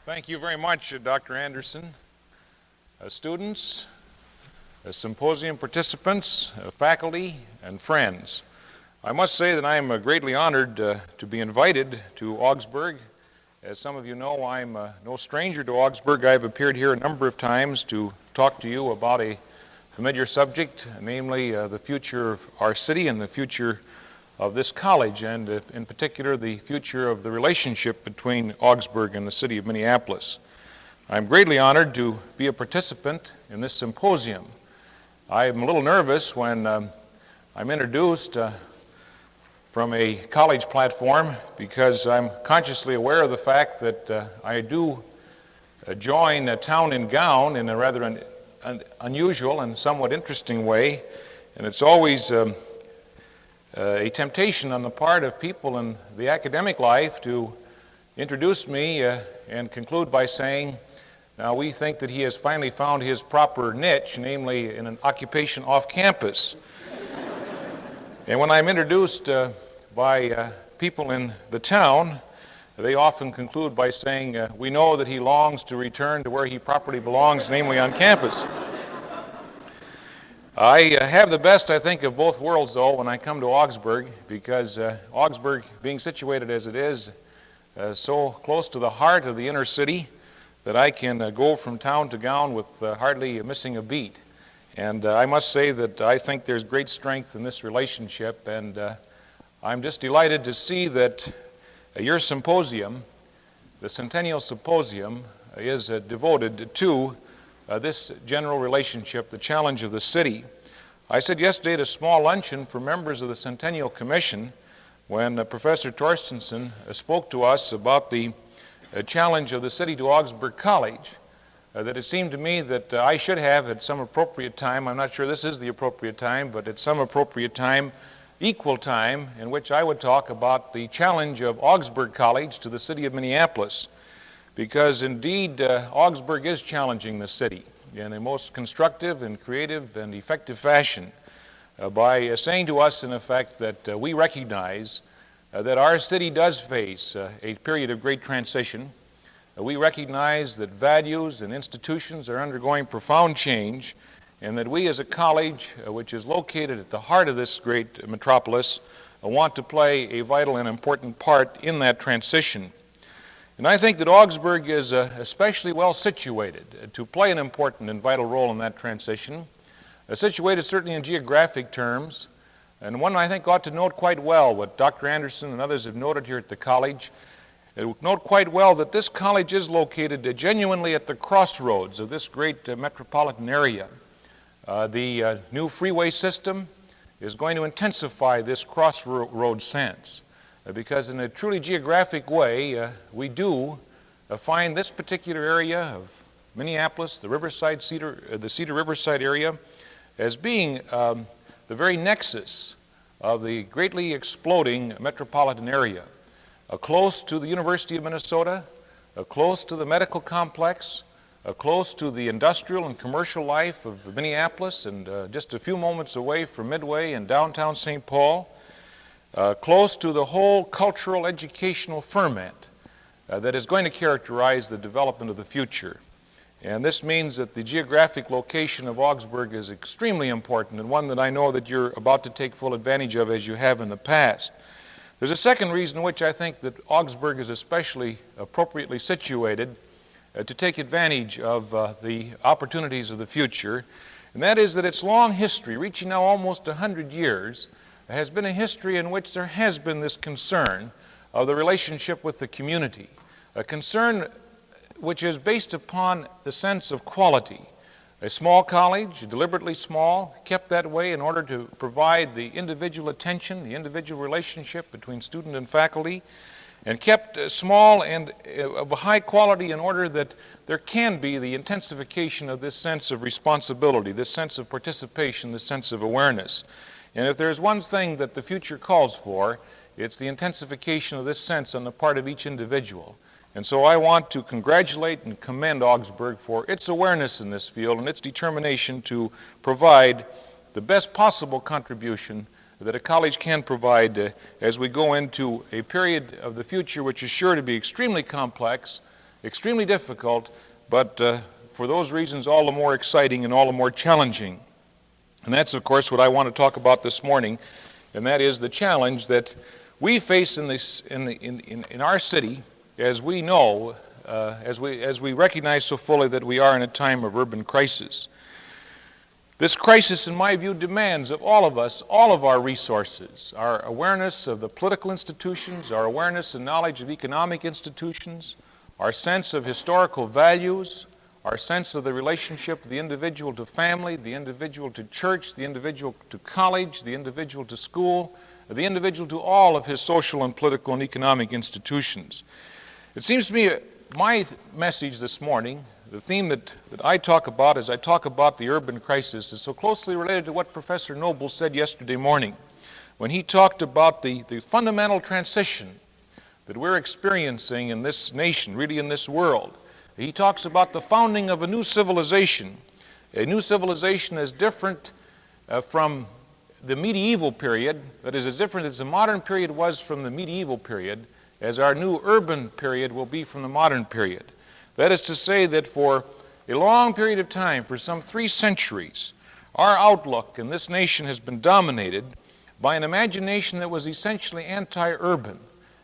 Thank you very much, Dr. Anderson. Students, symposium participants, faculty, and friends. I must say that I am greatly honored to be invited to Augsburg. As some of you know, I'm no stranger to Augsburg. I've appeared here a number of times to talk to you about a familiar subject, namely the future of our city and the future of this college, and in particular the future of the relationship between Augsburg and the city of Minneapolis. I'm greatly honored to be a participant in this symposium. I'm a little nervous when I'm introduced from a college platform because I'm consciously aware of the fact that I do join a town and gown in a rather an unusual and somewhat interesting way, and it's always a temptation on the part of people in the academic life to introduce me and conclude by saying, now we think that he has finally found his proper niche, namely in an occupation off campus. And when I'm introduced by people in the town, they often conclude by saying, we know that he longs to return to where he properly belongs, namely on campus. I have the best, I think, of both worlds, though, when I come to Augsburg, because Augsburg, being situated as it is, so close to the heart of the inner city, that I can go from town to gown with hardly missing a beat. And I must say that I think there's great strength in this relationship, and I'm just delighted to see that your symposium, the Centennial Symposium, is devoted to this general relationship, the challenge of the city. I said yesterday at a small luncheon for members of the Centennial Commission when Professor Torstensen spoke to us about the challenge of the city to Augsburg College, that it seemed to me that I should have at some appropriate time, I'm not sure this is the appropriate time, but at some appropriate time, equal time, in which I would talk about the challenge of Augsburg College to the city of Minneapolis. Because indeed, Augsburg is challenging the city in a most constructive and creative and effective fashion by saying to us, in effect, that we recognize that our city does face a period of great transition. We recognize that values and institutions are undergoing profound change, and that we as a college, which is located at the heart of this great metropolis, want to play a vital and important part in that transition. And I think that Augsburg is especially well situated to play an important and vital role in that transition, situated certainly in geographic terms, and one I think ought to note quite well what Dr. Anderson and others have noted here at the college. Note quite well that this college is located genuinely at the crossroads of this great metropolitan area. The new freeway system is going to intensify this crossroad sense. Because in a truly geographic way, we do find this particular area of Minneapolis, the Cedar Riverside area, as being the very nexus of the greatly exploding metropolitan area, close to the University of Minnesota, close to the medical complex, close to the industrial and commercial life of Minneapolis, and just a few moments away from Midway and downtown St. Paul, close to the whole cultural educational ferment that is going to characterize the development of the future. And this means that the geographic location of Augsburg is extremely important, and one that I know that you're about to take full advantage of as you have in the past. There's a second reason which I think that Augsburg is especially appropriately situated to take advantage of the opportunities of the future, and that is that its long history, reaching now almost 100 years, has been a history in which there has been this concern of the relationship with the community, a concern which is based upon the sense of quality. A small college, deliberately small, kept that way in order to provide the individual attention, the individual relationship between student and faculty, and kept small and of a high quality in order that there can be the intensification of this sense of responsibility, this sense of participation, this sense of awareness. And if there's one thing that the future calls for, it's the intensification of this sense on the part of each individual. And so I want to congratulate and commend Augsburg for its awareness in this field and its determination to provide the best possible contribution that a college can provide as we go into a period of the future which is sure to be extremely complex, extremely difficult, but for those reasons all the more exciting and all the more challenging. And that's, of course, what I want to talk about this morning, and that is the challenge that we face in our city, as we know, as we recognize so fully that we are in a time of urban crisis. This crisis, in my view, demands of all of us all of our resources, our awareness of the political institutions, our awareness and knowledge of economic institutions, our sense of historical values, our sense of the relationship of the individual to family, the individual to church, the individual to college, the individual to school, the individual to all of his social and political and economic institutions. It seems to me my message this morning, the theme that I talk about as I talk about the urban crisis, is so closely related to what Professor Noble said yesterday morning when he talked about the fundamental transition that we're experiencing in this nation, really in this world. He talks about the founding of a new civilization as different from the medieval period, that is, as different as the modern period was from the medieval period, as our new urban period will be from the modern period. That is to say that for a long period of time, for some 3 centuries, our outlook in this nation has been dominated by an imagination that was essentially anti-urban,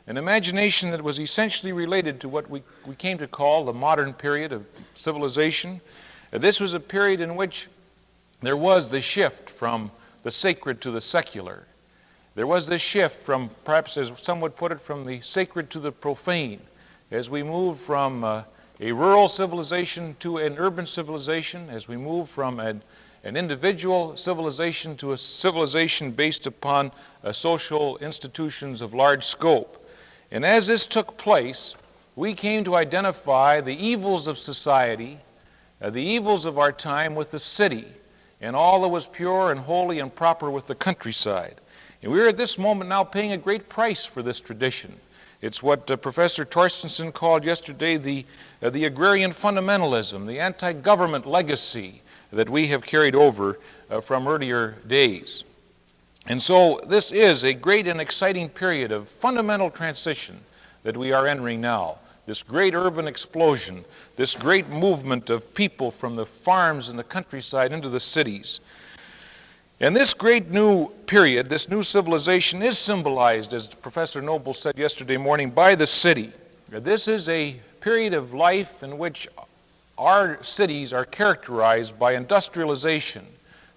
an imagination that was essentially related to what we came to call the modern period of civilization. This was a period in which there was the shift from the sacred to the secular. There was this shift from, perhaps as some would put it, from the sacred to the profane, as we moved from a rural civilization to an urban civilization, as we move from an individual civilization to a civilization based upon social institutions of large scope. And as this took place, we came to identify the evils of society, the evils of our time with the city, and all that was pure and holy and proper with the countryside. And we're at this moment now paying a great price for this tradition. It's what Professor Torstenson called yesterday the agrarian fundamentalism, the anti-government legacy that we have carried over from earlier days. And so this is a great and exciting period of fundamental transition that we are entering now. This great urban explosion, this great movement of people from the farms and the countryside into the cities. And this great new period, this new civilization, is symbolized, as Professor Noble said yesterday morning, by the city. This is a period of life in which our cities are characterized by industrialization.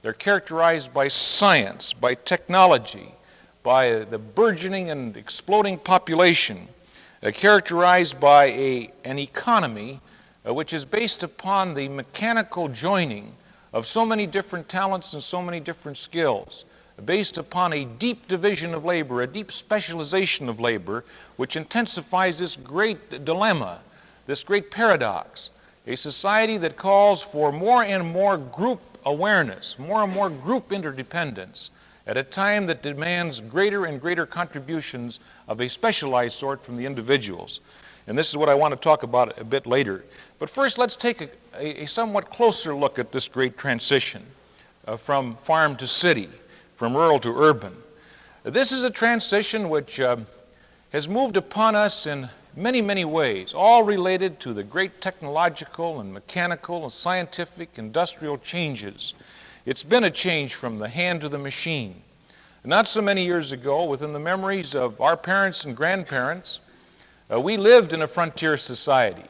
They're characterized by science, by technology, by the burgeoning and exploding population, characterized by an economy which is based upon the mechanical joining of so many different talents and so many different skills, based upon a deep division of labor, a deep specialization of labor, which intensifies this great dilemma, this great paradox, a society that calls for more and more group awareness, more and more group interdependence, at a time that demands greater and greater contributions of a specialized sort from the individuals. And this is what I want to talk about a bit later. But first, let's take a somewhat closer look at this great transition from farm to city, from rural to urban. This is a transition which has moved upon us in many, many ways, all related to the great technological and mechanical and scientific industrial changes. It's been a change from the hand to the machine. Not so many years ago, within the memories of our parents and grandparents, we lived in a frontier society.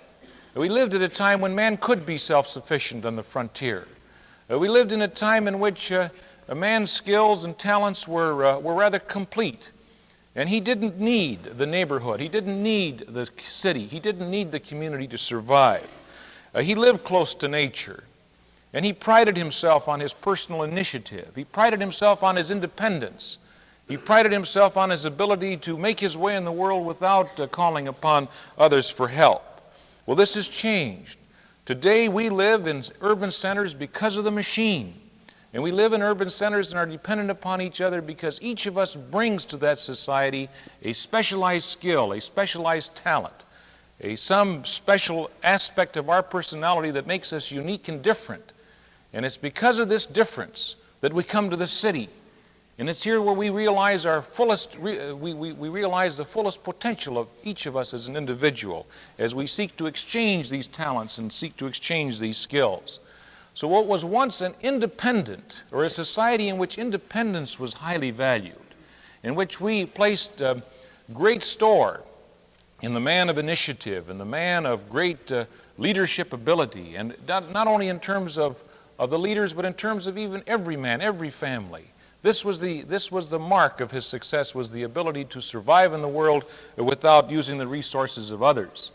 We lived at a time when man could be self-sufficient on the frontier. We lived in a time in which a man's skills and talents were rather complete. And he didn't need the neighborhood. He didn't need the city. He didn't need the community to survive. He lived close to nature. And he prided himself on his personal initiative. He prided himself on his independence. He prided himself on his ability to make his way in the world without calling upon others for help. Well, this has changed. Today we live in urban centers because of the machine. And we live in urban centers and are dependent upon each other because each of us brings to that society a specialized skill, a specialized talent, some special aspect of our personality that makes us unique and different. And it's because of this difference that we come to the city. And it's here where we realize our fullest, we realize the fullest potential of each of us as an individual as we seek to exchange these talents and seek to exchange these skills. So what was once an independent, or a society in which independence was highly valued, in which we placed great store in the man of initiative and the man of great leadership ability, and not only in terms of the leaders, but in terms of even every man, every family. This was the mark of his success, was the ability to survive in the world without using the resources of others.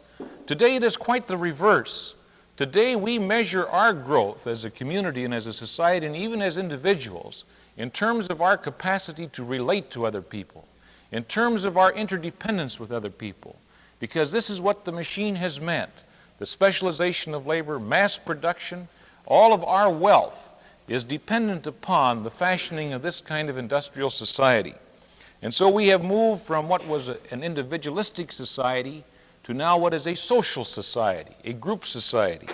Today it is quite the reverse. Today we measure our growth as a community and as a society and even as individuals in terms of our capacity to relate to other people, in terms of our interdependence with other people, because this is what the machine has meant. The specialization of labor, mass production, all of our wealth is dependent upon the fashioning of this kind of industrial society. And so we have moved from what was an individualistic society to now what is a social society, a group society.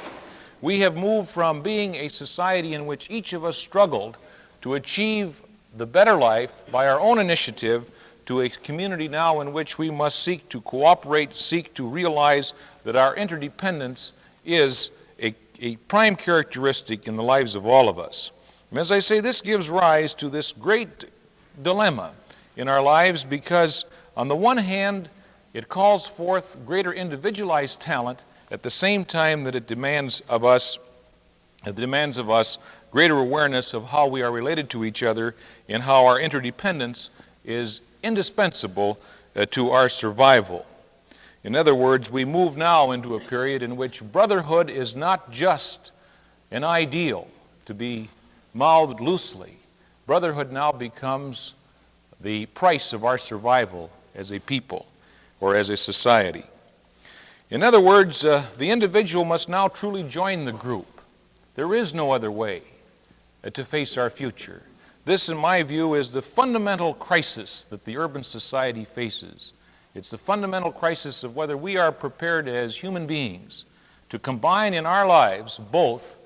We have moved from being a society in which each of us struggled to achieve the better life by our own initiative to a community now in which we must seek to cooperate, seek to realize that our interdependence is a prime characteristic in the lives of all of us. And as I say, this gives rise to this great dilemma in our lives because, on the one hand, it calls forth greater individualized talent at the same time that it demands of us greater awareness of how we are related to each other and how our interdependence is indispensable to our survival. In other words, we move now into a period in which brotherhood is not just an ideal to be mouthed loosely. Brotherhood now becomes the price of our survival as a people or as a society. In other words, the individual must now truly join the group. There is no other way to face our future. This, in my view, is the fundamental crisis that the urban society faces. It's the fundamental crisis of whether we are prepared as human beings to combine in our lives both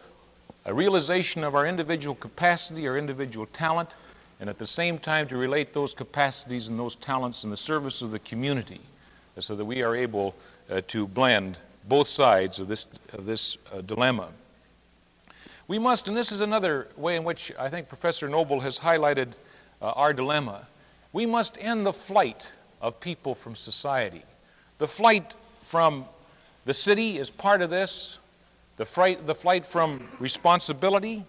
a realization of our individual capacity, our individual talent, and at the same time to relate those capacities and those talents in the service of the community so that we are able to blend both sides of this dilemma. We must, and this is another way in which I think Professor Noble has highlighted our dilemma, we must end the flight of people from society. The flight from the city is part of this, the flight from responsibility,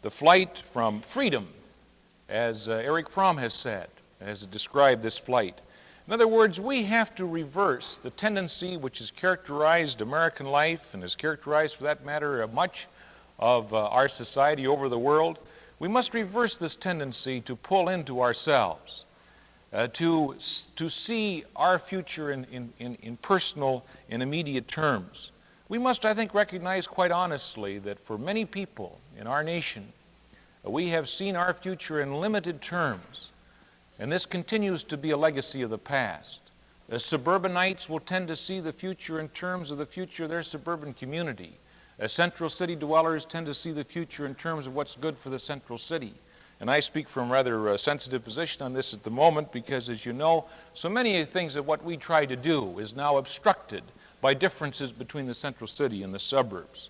the flight from freedom, as Erich Fromm has said, has described this flight. In other words, we have to reverse the tendency which has characterized American life and has characterized, for that matter, much of our society over the world. We must reverse this tendency to pull into ourselves, to see our future in personal and immediate terms. We must, I think, recognize quite honestly that for many people in our nation, we have seen our future in limited terms, and this continues to be a legacy of the past. The suburbanites will tend to see the future in terms of the future of their suburban community. Central city dwellers tend to see the future in terms of what's good for the central city. And I speak from rather a sensitive position on this at the moment because, as you know, so many things of what we try to do is now obstructed by differences between the central city and the suburbs.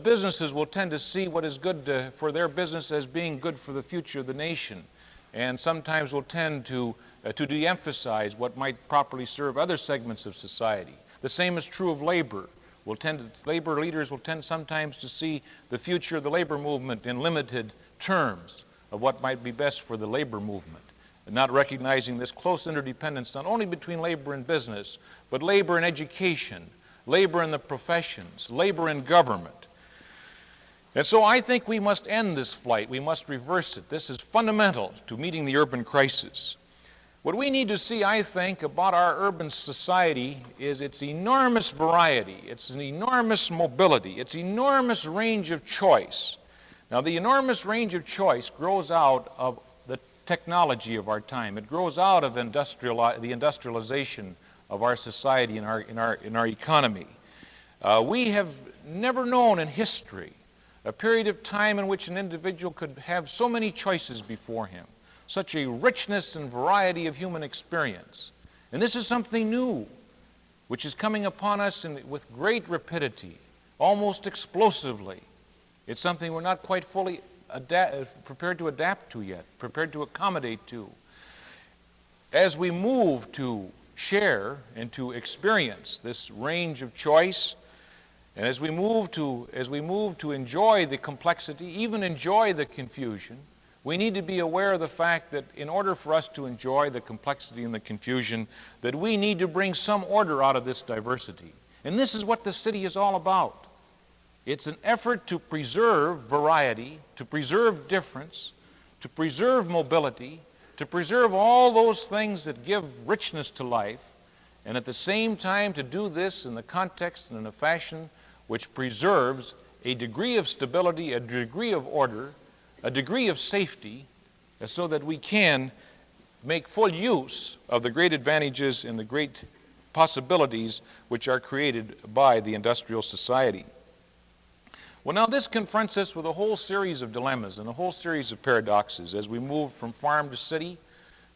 Businesses will tend to see what is good for their business as being good for the future of the nation, and sometimes will tend to de-emphasize what might properly serve other segments of society. The same is true of labor. Labor leaders will tend sometimes to see the future of the labor movement in limited terms of what might be best for the labor movement, and not recognizing this close interdependence not only between labor and business, but labor and education, labor in the professions, labor in government. And so I think we must end this flight. We must reverse it. This is fundamental to meeting the urban crisis. What we need to see, I think, about our urban society is its enormous variety, its enormous mobility, its enormous range of choice. Now, the enormous range of choice grows out of the technology of our time. It grows out of the industrialization of our society and our economy. We have never known in history a period of time in which an individual could have so many choices before him, such a richness and variety of human experience. And this is something new, which is coming upon us with great rapidity, almost explosively. It's something we're not quite fully prepared to adapt to yet, prepared to accommodate to. As we move to share and to experience this range of choice, and as we move to enjoy the complexity, even enjoy the confusion, we need to be aware of the fact that in order for us to enjoy the complexity and the confusion, that we need to bring some order out of this diversity. And this is what the city is all about. It's an effort to preserve variety, to preserve difference, to preserve mobility, to preserve all those things that give richness to life, and at the same time to do this in the context and in a fashion which preserves a degree of stability, a degree of order, a degree of safety, so that we can make full use of the great advantages and the great possibilities which are created by the industrial society. Well, now this confronts us with a whole series of dilemmas and a whole series of paradoxes as we move from farm to city,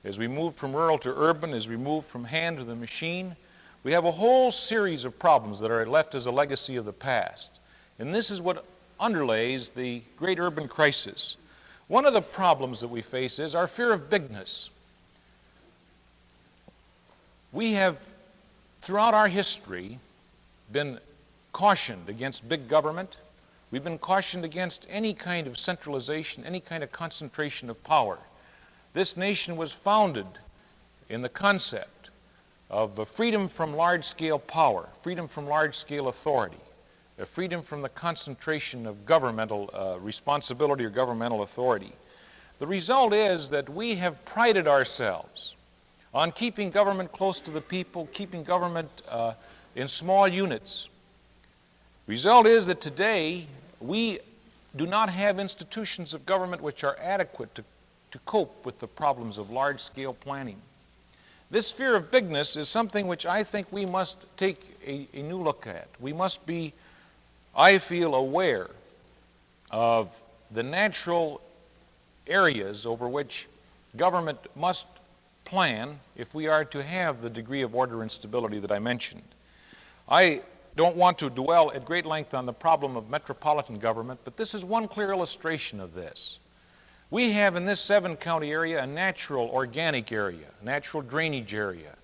as we move from rural to urban, as we move from hand to the machine. We have a whole series of problems that are left as a legacy of the past. And this is what underlays the great urban crisis. One of the problems that we face is our fear of bigness. We have, throughout our history, been cautioned against big government. We've been cautioned against any kind of centralization, any kind of concentration of power. This nation was founded in the concept of freedom from large-scale power, freedom from large-scale authority, freedom from the concentration of governmental responsibility or governmental authority. The result is that we have prided ourselves on keeping government close to the people, keeping government in small units. Result is that today we do not have institutions of government which are adequate to cope with the problems of large-scale planning. This fear of bigness is something which I think we must take a new look at. We must be, I feel, aware of the natural areas over which government must plan if we are to have the degree of order and stability that I mentioned. I don't want to dwell at great length on the problem of metropolitan government, but this is one clear illustration of this. We have in this 7-county area a natural organic area, a natural drainage area.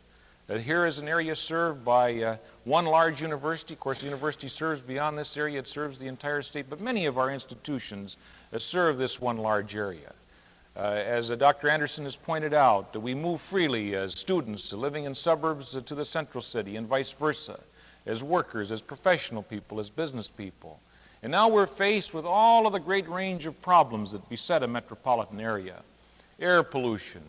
Here is an area served by one large university. Of course, the university serves beyond this area. It serves the entire state, but many of our institutions serve this one large area. As Dr. Anderson has pointed out, we move freely as students living in suburbs to the central city and vice versa, as workers, as professional people, as business people. And now we're faced with all of the great range of problems that beset a metropolitan area. Air pollution,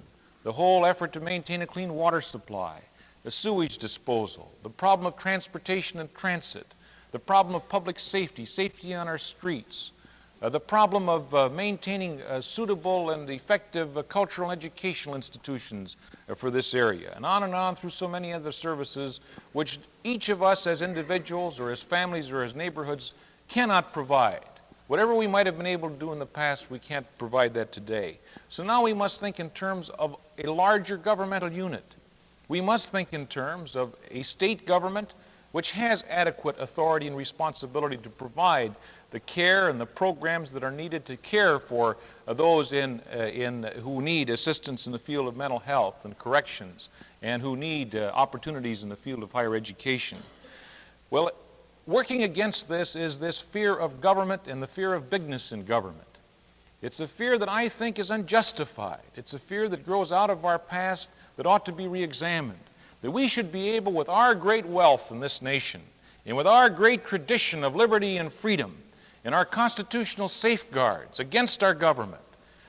the whole effort to maintain a clean water supply, the sewage disposal, the problem of transportation and transit, the problem of public safety, safety on our streets, the problem of maintaining suitable and effective cultural and educational institutions for this area, and on through so many other services which each of us as individuals or as families or as neighborhoods cannot provide. Whatever we might have been able to do in the past, we can't provide that today. So now we must think in terms of a larger governmental unit. We must think in terms of a state government which has adequate authority and responsibility to provide the care and the programs that are needed to care for those who need assistance in the field of mental health and corrections and who need opportunities in the field of higher education. Well, working against this is this fear of government and the fear of bigness in government. It's a fear that I think is unjustified. It's a fear that grows out of our past that ought to be re-examined. That we should be able, with our great wealth in this nation, and with our great tradition of liberty and freedom, and our constitutional safeguards against our government,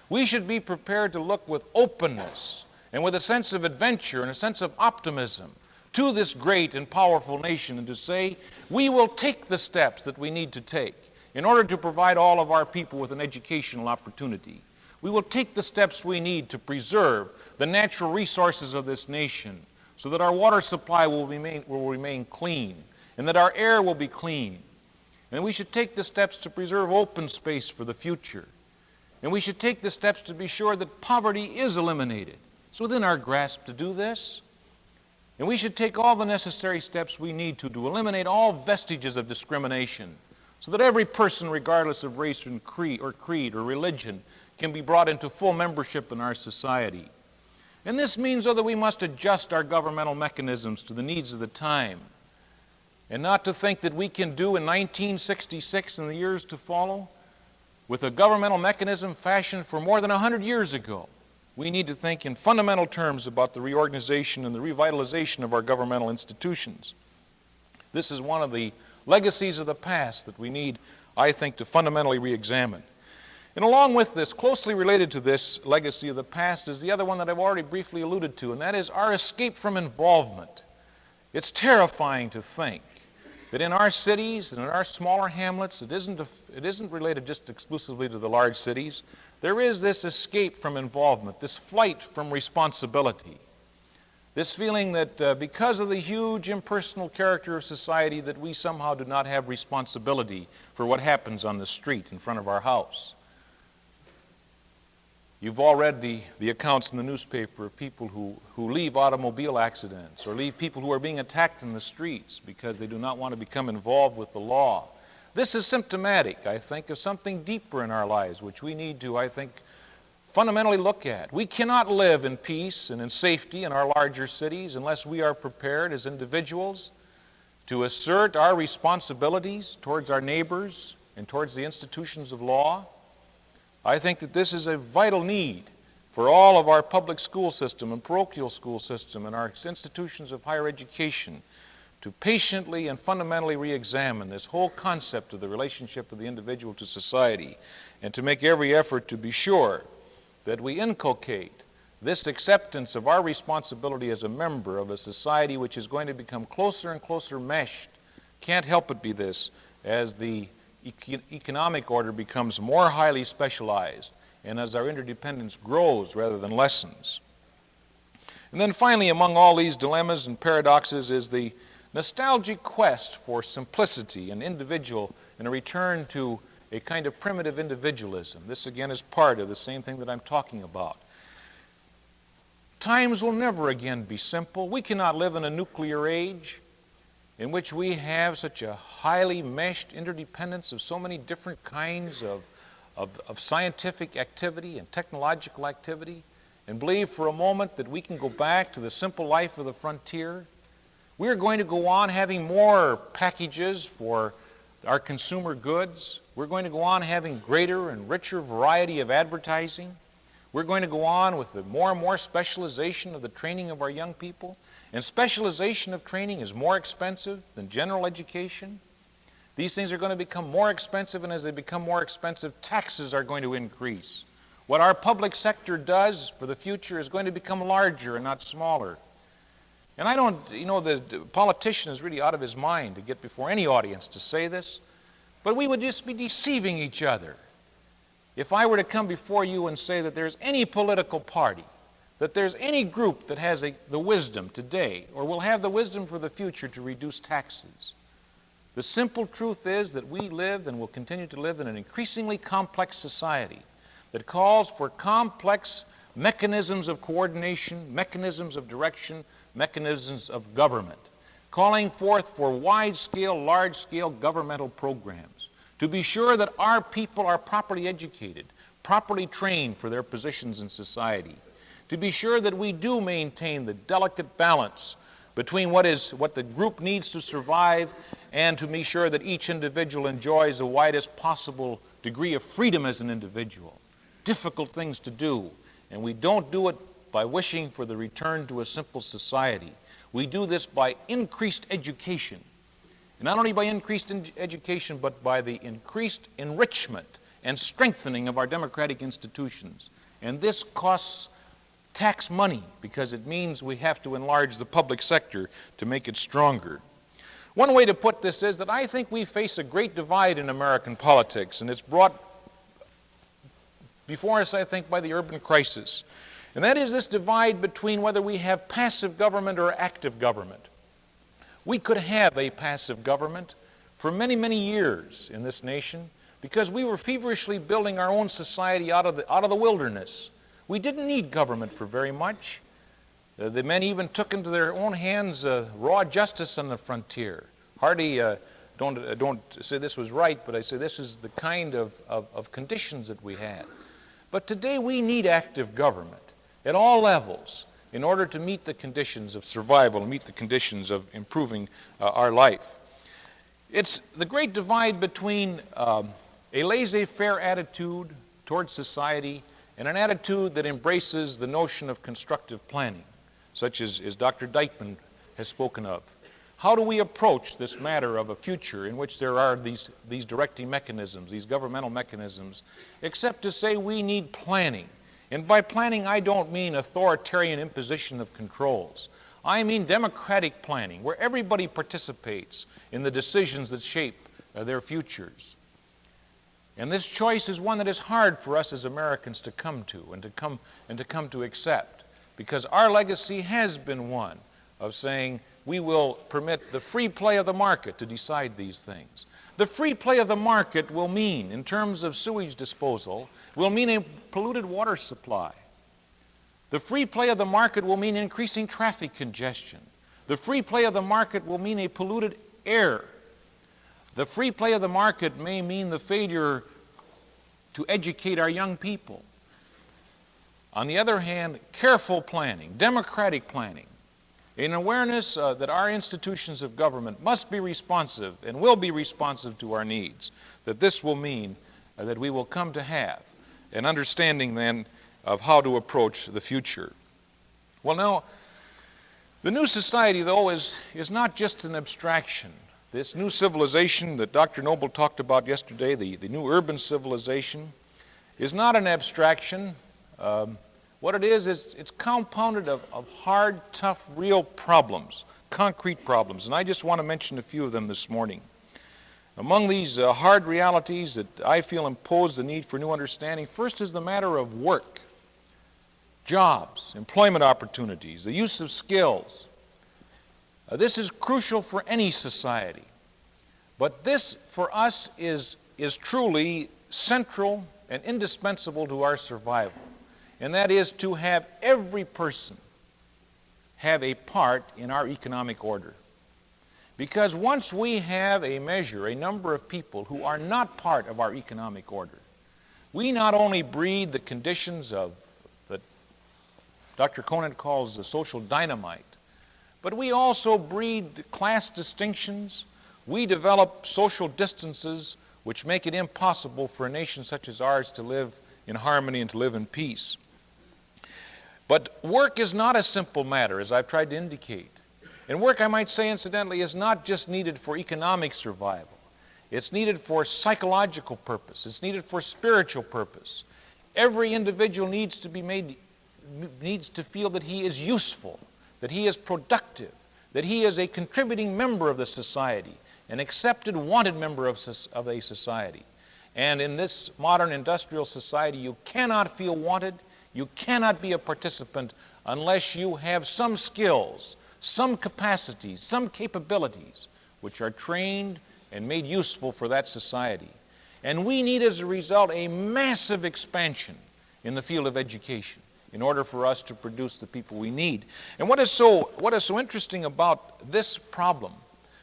we should be prepared to look with openness and with a sense of adventure and a sense of optimism to this great and powerful nation and to say, we will take the steps that we need to take in order to provide all of our people with an educational opportunity. We will take the steps we need to preserve the natural resources of this nation so that our water supply will remain clean and that our air will be clean. And we should take the steps to preserve open space for the future. And we should take the steps to be sure that poverty is eliminated. It's within our grasp to do this. And we should take all the necessary steps we need to eliminate all vestiges of discrimination so that every person, regardless of race and creed or religion, can be brought into full membership in our society. And this means, though, that we must adjust our governmental mechanisms to the needs of the time, and not to think that we can do in 1966 and the years to follow with a governmental mechanism fashioned for more than 100 years ago. We need to think in fundamental terms about the reorganization and the revitalization of our governmental institutions. This is one of the legacies of the past that we need, I think, to fundamentally re-examine. And along with this, closely related to this legacy of the past, is the other one that I've already briefly alluded to, and that is our escape from involvement. It's terrifying to think that in our cities and in our smaller hamlets, it isn't related just exclusively to the large cities. There is this escape from involvement, this flight from responsibility, this feeling that because of the huge impersonal character of society that we somehow do not have responsibility for what happens on the street in front of our house. You've all read the accounts in the newspaper of people who leave automobile accidents or leave people who are being attacked in the streets because they do not want to become involved with the law. This is symptomatic, I think, of something deeper in our lives, which we need to, I think, fundamentally look at. We cannot live in peace and in safety in our larger cities unless we are prepared as individuals to assert our responsibilities towards our neighbors and towards the institutions of law. I think that this is a vital need for all of our public school system and parochial school system and our institutions of higher education to patiently and fundamentally re-examine this whole concept of the relationship of the individual to society, and to make every effort to be sure that we inculcate this acceptance of our responsibility as a member of a society which is going to become closer and closer meshed. Can't help but be this, as the economic order becomes more highly specialized and as our interdependence grows rather than lessens. And then finally, among all these dilemmas and paradoxes is the nostalgic quest for simplicity and individual and a return to a kind of primitive individualism. This again is part of the same thing that I'm talking about. Times will never again be simple. We cannot live in a nuclear age in which we have such a highly meshed interdependence of so many different kinds of scientific activity and technological activity, and believe for a moment that we can go back to the simple life of the frontier. We're going to go on having more packages for our consumer goods. We're going to go on having greater and richer variety of advertising. We're going to go on with the more and more specialization of the training of our young people. And specialization of training is more expensive than general education. These things are going to become more expensive, and as they become more expensive, taxes are going to increase. What our public sector does for the future is going to become larger and not smaller. And I don't, the politician is really out of his mind to get before any audience to say this, but we would just be deceiving each other if I were to come before you and say that there's any political party, that there's any group that has the wisdom today or will have the wisdom for the future to reduce taxes. The simple truth is that we live and will continue to live in an increasingly complex society that calls for complex mechanisms of coordination, mechanisms of direction, mechanisms of government, calling forth for wide-scale, large-scale governmental programs to be sure that our people are properly educated, properly trained for their positions in society, to be sure that we do maintain the delicate balance between what the group needs to survive and to be sure that each individual enjoys the widest possible degree of freedom as an individual. Difficult things to do, and we don't do it by wishing for the return to a simple society. We do this by increased education. And not only by increased education, but by the increased enrichment and strengthening of our democratic institutions. And this costs tax money because it means we have to enlarge the public sector to make it stronger. One way to put this is that I think we face a great divide in American politics, and it's brought before us, I think, by the urban crisis. And that is this divide between whether we have passive government or active government. We could have a passive government for many, many years in this nation, because we were feverishly building our own society out of the wilderness. We didn't need government for very much. The men even took into their own hands raw justice on the frontier. Hardy, don't say this was right, but I say this is the kind of conditions that we had. But today we need active government at all levels in order to meet the conditions of survival, meet the conditions of improving our life. It's the great divide between a laissez-faire attitude towards society and an attitude that embraces the notion of constructive planning, such as Dr. Dyckman has spoken of. How do we approach this matter of a future in which there are these directing mechanisms, these governmental mechanisms, except to say we need planning? And by planning, I don't mean authoritarian imposition of controls. I mean democratic planning, where everybody participates in the decisions that shape their futures. And this choice is one that is hard for us as Americans to come to and to come to accept, because our legacy has been one of saying we will permit the free play of the market to decide these things. The free play of the market will mean, in terms of sewage disposal, will mean a polluted water supply. The free play of the market will mean increasing traffic congestion. The free play of the market will mean a polluted air. The free play of the market may mean the failure to educate our young people. On the other hand, careful planning, democratic planning, an awareness that our institutions of government must be responsive and will be responsive to our needs, that this will mean that we will come to have an understanding then of how to approach the future. Well, now, the new society, though, is not just an abstraction. This new civilization that Dr. Noble talked about yesterday, the new urban civilization, is not an abstraction. What it is it's compounded of hard, tough, real problems, concrete problems. And I just want to mention a few of them this morning. Among these hard realities that I feel impose the need for new understanding, first is the matter of work, jobs, employment opportunities, the use of skills. This is crucial for any society. But this, for us, is truly central and indispensable to our survival. And that is to have every person have a part in our economic order. Because once we have a measure, a number of people who are not part of our economic order, we not only breed the conditions of that Dr. Conant calls the social dynamite, but we also breed class distinctions. We develop social distances which make it impossible for a nation such as ours to live in harmony and to live in peace. But work is not a simple matter, as I've tried to indicate. And work, I might say incidentally, is not just needed for economic survival. It's needed for psychological purpose. It's needed for spiritual purpose. Every individual needs to feel that he is useful, that he is productive, that he is a contributing member of the society, an accepted, wanted member of a society. And in this modern industrial society, you cannot feel wanted, you cannot be a participant unless you have some skills, some capacities, some capabilities which are trained and made useful for that society. And we need, as a result, a massive expansion in the field of education in order for us to produce the people we need. And what is so interesting about this problem,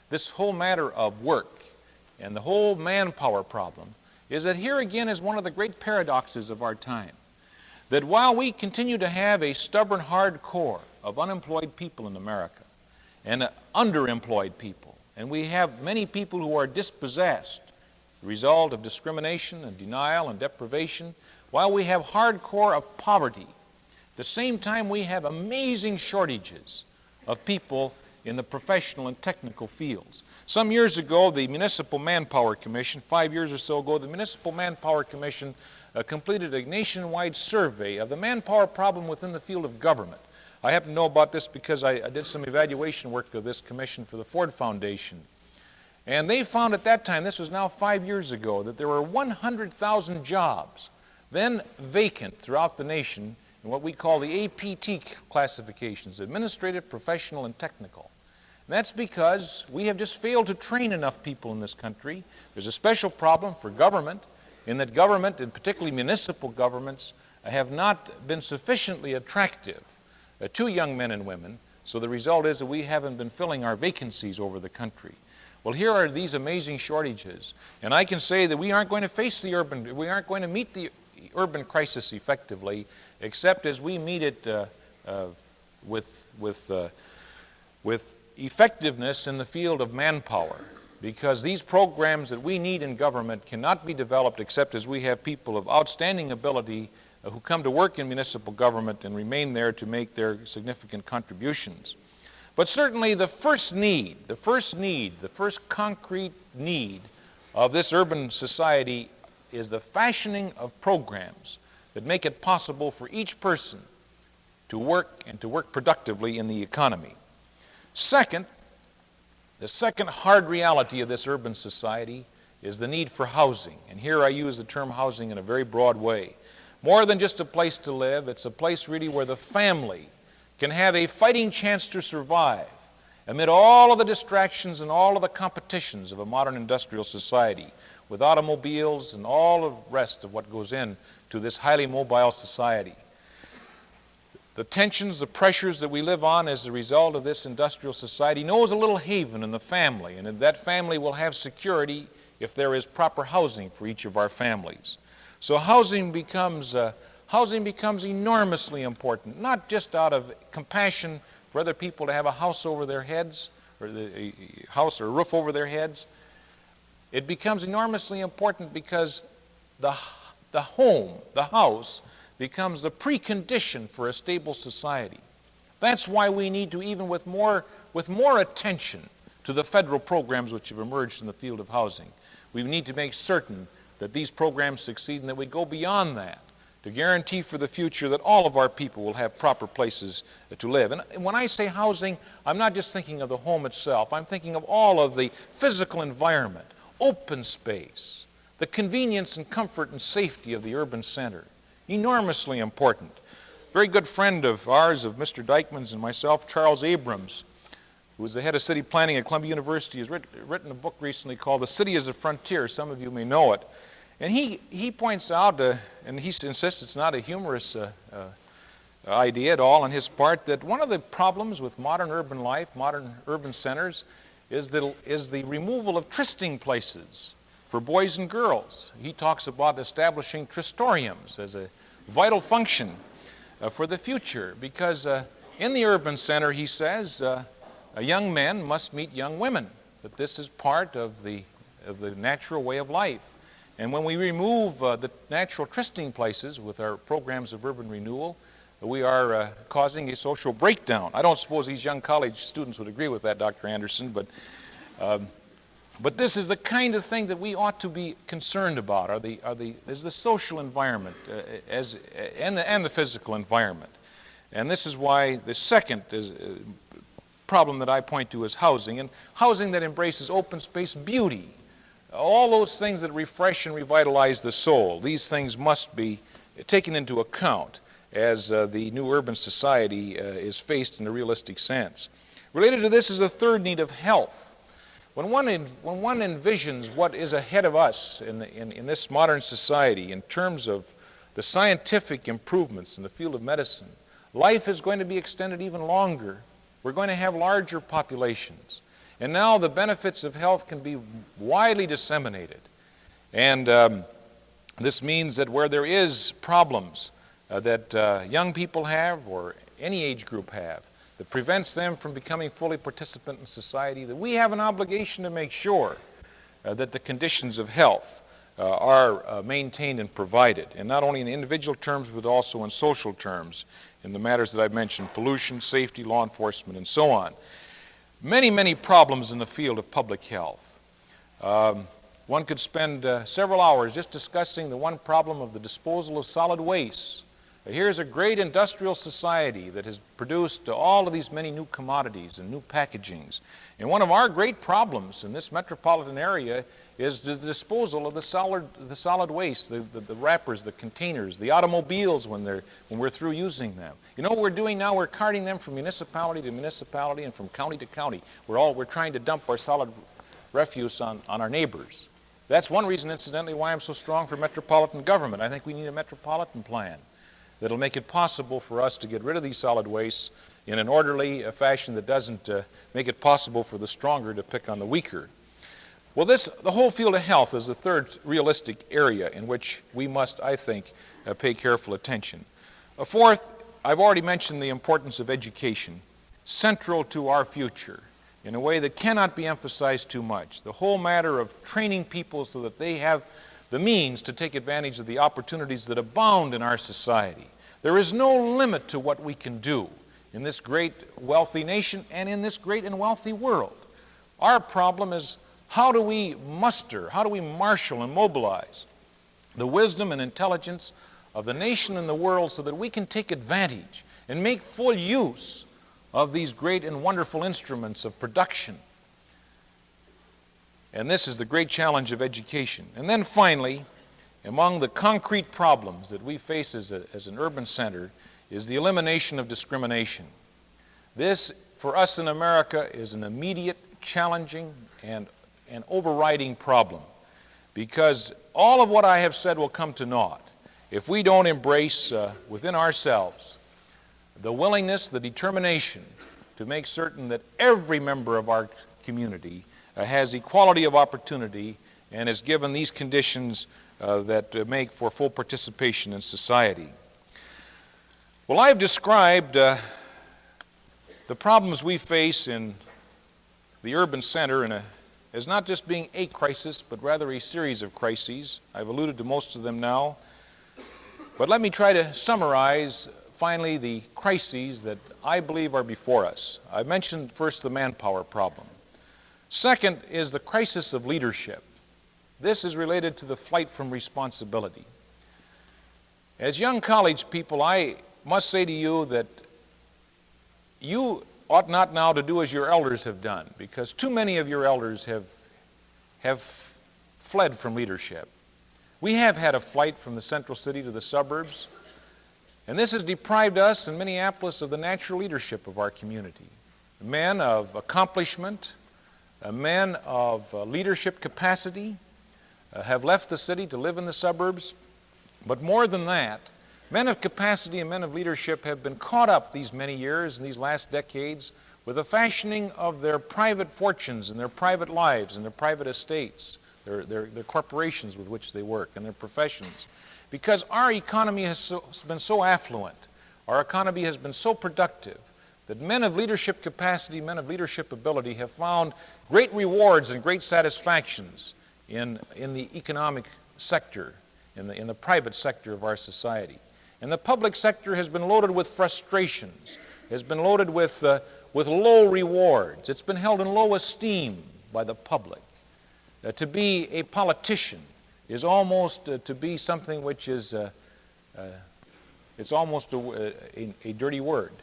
this whole matter of work and the whole manpower problem, is that here again is one of the great paradoxes of our time. That while we continue to have a stubborn, hard core of unemployed people in America and underemployed people, and we have many people who are dispossessed, the result of discrimination and denial and deprivation, while we have hard core of poverty, at the same time we have amazing shortages of people in the professional and technical fields. Some years ago, the Municipal Manpower Commission, 5 years or so ago, the Municipal Manpower Commission completed a nationwide survey of the manpower problem within the field of government. I happen to know about this because I did some evaluation work of this commission for the Ford Foundation. And they found at that time, this was now 5 years ago, that there were 100,000 jobs then vacant throughout the nation in what we call the APT classifications, administrative, professional, and technical. And that's because we have just failed to train enough people in this country. There's a special problem for government, in that government, and particularly municipal governments, have not been sufficiently attractive to young men and women. So the result is that we haven't been filling our vacancies over the country. Well, here are these amazing shortages, and I can say that we aren't going to meet the urban crisis effectively, except as we meet it with effectiveness in the field of manpower, because these programs that we need in government cannot be developed except as we have people of outstanding ability who come to work in municipal government and remain there to make their significant contributions. But certainly the first concrete need of this urban society is the fashioning of programs that make it possible for each person to work and to work productively in the economy. Second, the second hard reality of this urban society is the need for housing. And here I use the term housing in a very broad way. More than just a place to live, it's a place really where the family can have a fighting chance to survive amid all of the distractions and all of the competitions of a modern industrial society, with automobiles and all the rest of what goes into this highly mobile society. The tensions, the pressures that we live on as a result of this industrial society knows a little haven in the family, and that family will have security if there is proper housing for each of our families. So housing becomes enormously important, not just out of compassion for other people to have a house over their heads, or a house or a roof over their heads. It becomes enormously important because the house, becomes the precondition for a stable society. That's why we need to, even with more attention to the federal programs which have emerged in the field of housing, we need to make certain that these programs succeed and that we go beyond that to guarantee for the future that all of our people will have proper places to live. And when I say housing, I'm not just thinking of the home itself. I'm thinking of all of the physical environment, open space, the convenience and comfort and safety of the urban center. Enormously important. A very good friend of ours, of Mr. Dykman's and myself, Charles Abrams, who is the head of city planning at Columbia University, has written a book recently called The City as a Frontier. Some of you may know it. And he points out, and he insists it's not a humorous idea at all on his part, that one of the problems with modern urban life, modern urban centers, is the removal of trysting places for boys and girls. He talks about establishing tristoriums as a vital function for the future, because in the urban center, he says, young men must meet young women, that this is part of the natural way of life. And when we remove the natural trysting places with our programs of urban renewal, we are causing a social breakdown. I don't suppose these young college students would agree with that, Dr. Anderson, but this is the kind of thing that we ought to be concerned about, is the social environment and the physical environment. And this is why the second problem that I point to is housing, and housing that embraces open space, beauty, all those things that refresh and revitalize the soul. These things must be taken into account as the new urban society is faced in a realistic sense. Related to this is the third need of health. When one envisions what is ahead of us in this modern society in terms of the scientific improvements in the field of medicine, life is going to be extended even longer. We're going to have larger populations. And now the benefits of health can be widely disseminated. And this means that where there is problems that young people have or any age group have, that prevents them from becoming fully participant in society, that we have an obligation to make sure that the conditions of health are maintained and provided, and not only in individual terms but also in social terms, in the matters that I've mentioned: pollution, safety, law enforcement, and so on. Many, many problems in the field of public health. One could spend several hours just discussing the one problem of the disposal of solid waste. Here's a great industrial society that has produced all of these many new commodities and new packagings. And one of our great problems in this metropolitan area is the disposal of the solid waste, the wrappers, the containers, the automobiles when we're through using them. You know what we're doing now? We're carting them from municipality to municipality and from county to county. We're trying to dump our solid refuse on our neighbors. That's one reason, incidentally, why I'm so strong for metropolitan government. I think we need a metropolitan plan that'll make it possible for us to get rid of these solid wastes in an orderly fashion that doesn't make it possible for the stronger to pick on the weaker. Well, the whole field of health is the third realistic area in which we must, I think, pay careful attention. A fourth, I've already mentioned the importance of education, central to our future, in a way that cannot be emphasized too much. The whole matter of training people so that they have the means to take advantage of the opportunities that abound in our society. There is no limit to what we can do in this great wealthy nation and in this great and wealthy world. Our problem is, how do we muster, how do we marshal and mobilize the wisdom and intelligence of the nation and the world so that we can take advantage and make full use of these great and wonderful instruments of production? And this is the great challenge of education. And then finally, among the concrete problems that we face as an urban center is the elimination of discrimination. This, for us in America, is an immediate, challenging, and an overriding problem, because all of what I have said will come to naught if we don't embrace within ourselves the willingness, the determination to make certain that every member of our community has equality of opportunity and is given these conditions that make for full participation in society. Well, I've described the problems we face in the urban center as not just being a crisis, but rather a series of crises. I've alluded to most of them now. But let me try to summarize, finally, the crises that I believe are before us. I mentioned first the manpower problem. Second is the crisis of leadership. This is related to the flight from responsibility. As young college people, I must say to you that you ought not now to do as your elders have done, because too many of your elders have fled from leadership. We have had a flight from the central city to the suburbs, and this has deprived us in Minneapolis of the natural leadership of our community. Men of accomplishment, men of leadership capacity have left the city to live in the suburbs, but more than that, men of capacity and men of leadership have been caught up these many years and these last decades with the fashioning of their private fortunes and their private lives and their private estates, their corporations with which they work and their professions. Because our economy has been so affluent, our economy has been so productive, that men of leadership capacity, men of leadership ability have found great rewards and great satisfactions in the economic sector, in the private sector of our society. And the public sector has been loaded with frustrations, has been loaded with low rewards. It's been held in low esteem by the public. To be a politician is almost to be something which is, it's almost a dirty word.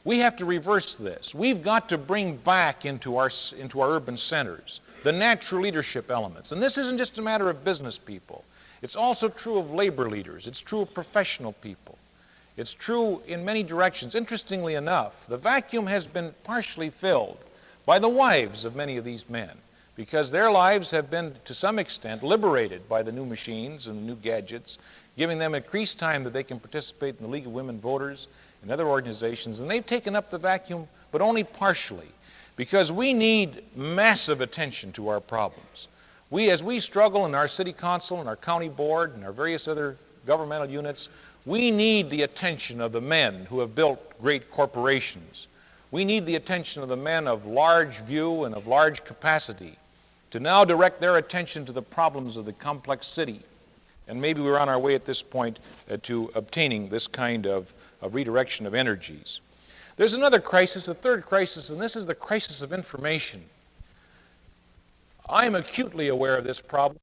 We have to reverse this. We've got to bring back into our urban centers the natural leadership elements. And this isn't just a matter of business people. It's also true of labor leaders. It's true of professional people. It's true in many directions. Interestingly enough, the vacuum has been partially filled by the wives of many of these men, because their lives have been, to some extent, liberated by the new machines and the new gadgets, giving them increased time that they can participate in the League of Women Voters and other organizations. And they've taken up the vacuum, but only partially, because we need massive attention to our problems. As we struggle in our city council and our county board and our various other governmental units, we need the attention of the men who have built great corporations. We need the attention of the men of large view and of large capacity to now direct their attention to the problems of the complex city. And maybe we're on our way at this point to obtaining this kind of redirection of energies. There's another crisis, a third crisis, and this is the crisis of information. I'm acutely aware of this problem.